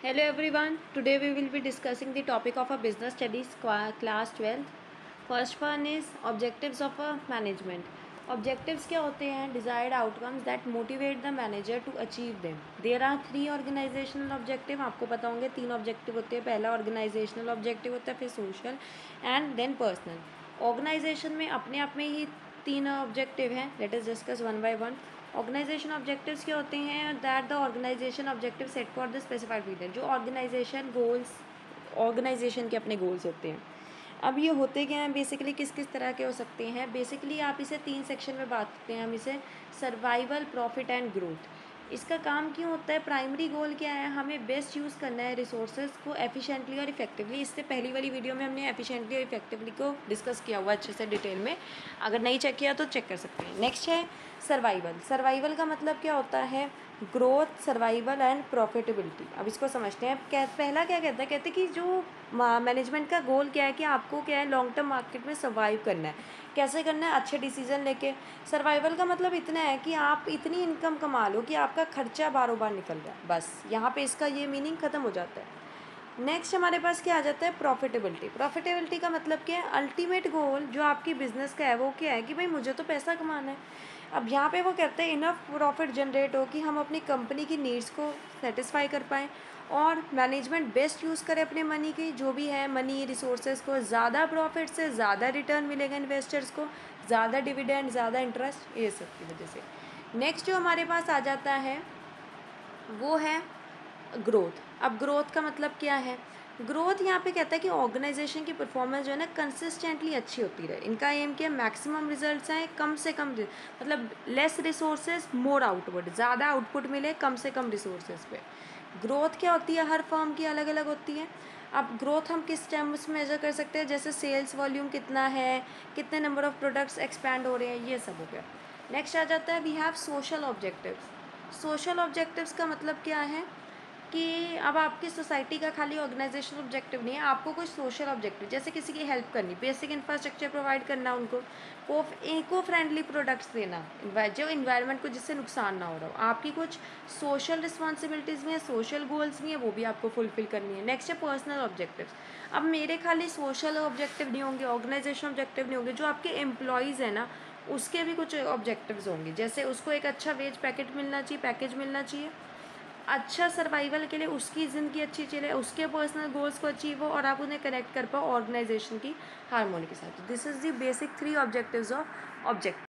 Hello everyone. Today we will be discussing the topic of a business studies class 12th. First one is objectives of a management. Objectives क्या होते हैं? Desired outcomes that motivate the manager to achieve them. There are three organizational objective. आपको पता होंगे तीन objective होते हैं. पहला organizational objective होता है, फिर social and then personal. Organization में अपने आप में ही तीन objective हैं. Let us discuss one by one. Organisation objectives क्या होते हैं? That the organisation objective set for the specified period. जो ऑर्गेनाइजेशन गोल्स, ऑर्गेनाइजेशन के अपने गोल्स होते हैं. अब ये होते क्या हैं बेसिकली, किस किस तरह के हो सकते हैं? बेसिकली आप इसे तीन सेक्शन में बांट सकते हैं. हम इसे सर्वाइवल, प्रॉफिट एंड ग्रोथ. इसका काम क्यों होता है? प्राइमरी गोल क्या है? हमें बेस्ट यूज़ करना है रिसोर्सेज को एफिशिएंटली और इफेक्टिवली. इससे पहली वाली वीडियो में हमने एफिशिएंटली और इफेक्टिवली को डिस्कस किया हुआ अच्छे से डिटेल में. अगर नहीं चेक किया तो चेक कर सकते हैं. नेक्स्ट है सर्वाइवल. सर्वाइवल का मतलब क्या होता है? Growth, survival and profitability. अब इसको समझते हैं. पहला क्या कहता है? कहते हैं कि जो मैनेजमेंट का गोल क्या है कि आपको क्या है, लॉन्ग टर्म मार्केट में सर्वाइव करना है. कैसे करना है? अच्छे डिसीजन लेके. सर्वाइवल का मतलब इतना है कि आप इतनी इनकम कमा लो कि आपका खर्चा बारों बार निकल जाए. बस यहाँ पे इसका ये मीनिंग ख़त्म हो जाता है. नेक्स्ट हमारे पास क्या आ जाता है? प्रॉफिटेबिलिटी. प्रॉफिटेबिलिटी का मतलब क्या है? अल्टीमेट गोल जो आपकी बिजनेस का है वो क्या है कि भाई मुझे तो पैसा कमाना है. अब यहाँ पे वो कहते हैं इनफ प्रॉफिट जनरेट हो कि हम अपनी कंपनी की नीड्स को सेटिस्फाई कर पाएँ और मैनेजमेंट बेस्ट यूज़ करे अपने मनी की, जो भी है मनी रिसोर्सेज को. ज़्यादा प्रॉफिट से ज़्यादा रिटर्न मिलेगा इन्वेस्टर्स को, ज़्यादा डिविडेंड, ज़्यादा इंटरेस्ट, ये सब की वजह से. नेक्स्ट जो हमारे पास आ जाता है वो है ग्रोथ. अब ग्रोथ का मतलब क्या है? ग्रोथ यहाँ पे कहता है कि ऑर्गेनाइजेशन की परफॉर्मेंस जो है ना कंसिस्टेंटली अच्छी होती रहे. इनका एम क्या है? मैक्सिमम रिजल्ट्स आए, कम से कम मतलब लेस रिसोर्सेज मोर आउटपुट. ज़्यादा आउटपुट मिले कम से कम रिसोर्सेज पे. ग्रोथ क्या होती है? हर फर्म की अलग अलग होती है. अब ग्रोथ हम किस टर्म्स में मेजर कर सकते हैं? जैसे सेल्स वॉल्यूम कितना है, कितने नंबर ऑफ प्रोडक्ट्स एक्सपैंड हो रहे हैं, ये सब हो गया. नेक्स्ट आ जाता है we have social objectives. Social objectives का मतलब क्या है कि अब आपकी सोसाइटी का खाली ऑर्गेनाइजेशनल ऑब्जेक्टिव नहीं है, आपको कुछ सोशल ऑब्जेक्टिव, जैसे किसी की हेल्प करनी, बेसिक इंफ्रास्ट्रक्चर प्रोवाइड करना उनको, इको फ्रेंडली प्रोडक्ट्स देना जो इन्वायरमेंट को जिससे नुकसान ना हो रहा हो. आपकी कुछ सोशल रिस्पॉन्सिबिलिटीज़ भी हैं, सोशल गोल्स भी हैं, वो भी आपको फुलफिल करनी है. नेक्स्ट है पर्सनल ऑब्जेक्टिव्स. अब मेरे खाली सोशल ऑब्जेक्टिव नहीं होंगे, ऑर्गेनाइजेशन ऑब्जेक्टिव नहीं होंगे, जो आपके एम्प्लॉयज़ हैं ना उसके भी कुछ ऑब्जेक्टिव्स होंगे. जैसे उसको एक अच्छा वेज पैकेट मिलना चाहिए, पैकेज मिलना चाहिए, अच्छा सर्वाइवल के लिए उसकी ज़िंदगी अच्छी चले, उसके पर्सनल गोल्स को अचीव हो और आप उन्हें कनेक्ट कर पाओ ऑर्गेनाइजेशन की हारमोनी के साथ. This is the basic three objectives of object.